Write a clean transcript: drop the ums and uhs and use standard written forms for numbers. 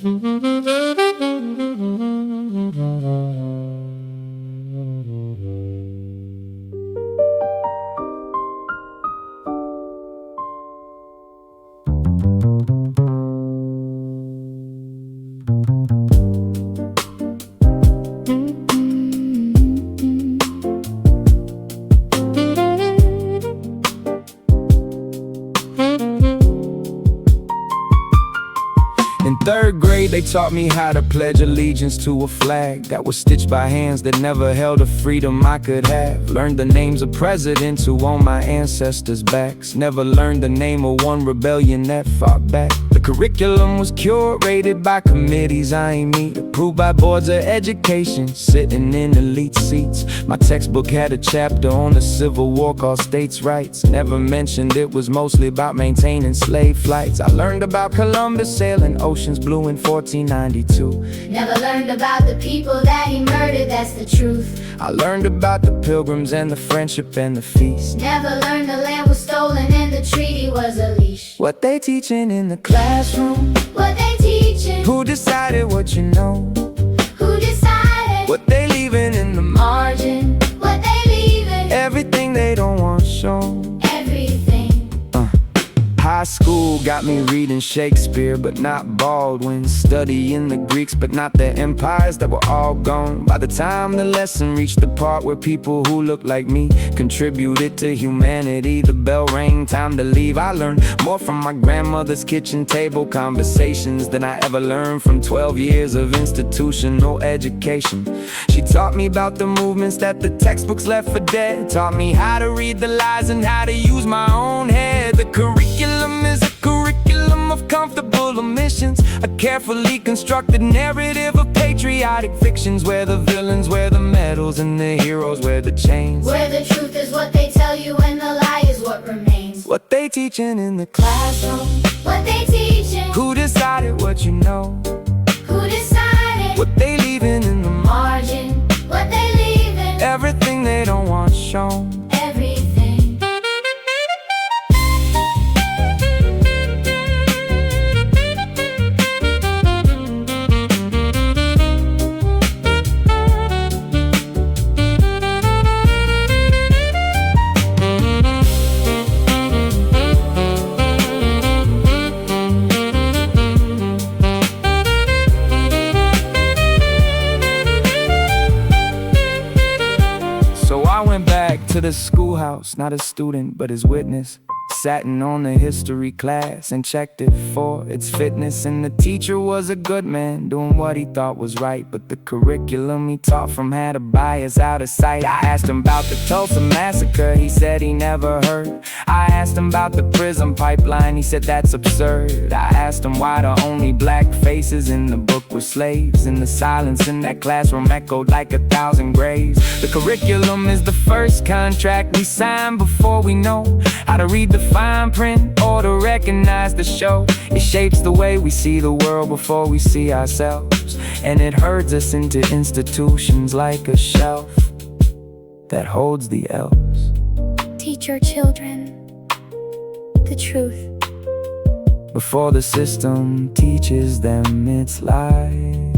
In third grade, they taught me how to pledge allegiance to a flag that was stitched by hands that never held a freedom I could have. Learned the names of presidents who on my ancestors' backs. Never learned the name of one rebellion that fought back. The curriculum was curated by committees I ain't meet, approved by boards of education, sitting in elite seats. My textbook had a chapter on the Civil War called States' Rights. Never mentioned it was mostly about maintaining slave flights. I learned about Columbus sailing oceans blue in 1492. Never learned about the people that he murdered, that's the truth. I learned about the Pilgrims and the friendship and the feast. Never learned the land was stolen and the treaty was a leash. What they teaching in the classroom? What they teaching? Who decided what you know? Who decided? What they leaving in the Margin. What they leaving? everything they don't want shown. Everything. High school got me reading Shakespeare, but not Baldwin. Studying the Greeks, but not the empires that were all gone. By the time the lesson reached the part where people who looked like me contributed to humanity, the bell rang, time to leave. I learned more from my grandmother's kitchen table conversations than I ever learned from 12 years of institutional education. She taught me about the movements that the textbooks left for dead. Taught me how to read the lies and how to use my own head. The curriculum is a curriculum of comfortable omissions, a carefully constructed narrative of patriotic fictions, where the villains wear the medals and the heroes wear the chains. Where the truth is what they tell you and the lie is what remains. What they teaching in the classroom? What they teaching? Who decided what you know? Who decided? What they leaving in the Margin. What they leaving? everything they don't want shown. Everything. So I went back to the schoolhouse, not as student but as witness. Sat in on the history class and checked it for its fitness. And the teacher was a good man, doing what he thought was right. But the curriculum he taught from had a bias out of sight. I asked him about the Tulsa Massacre, he said he never heard. I asked him about the prison pipeline, he said that's absurd. I asked him why the only black faces in the book were slaves, and the silence in that classroom echoed like 1,000 graves. The curriculum is the first contract we sign before we know how to read the fine print or to recognize the show. It shapes the way we see the world before we see ourselves, and it herds us into institutions like a shelf that holds the elves. Teach your children the truth before the system teaches them its lies.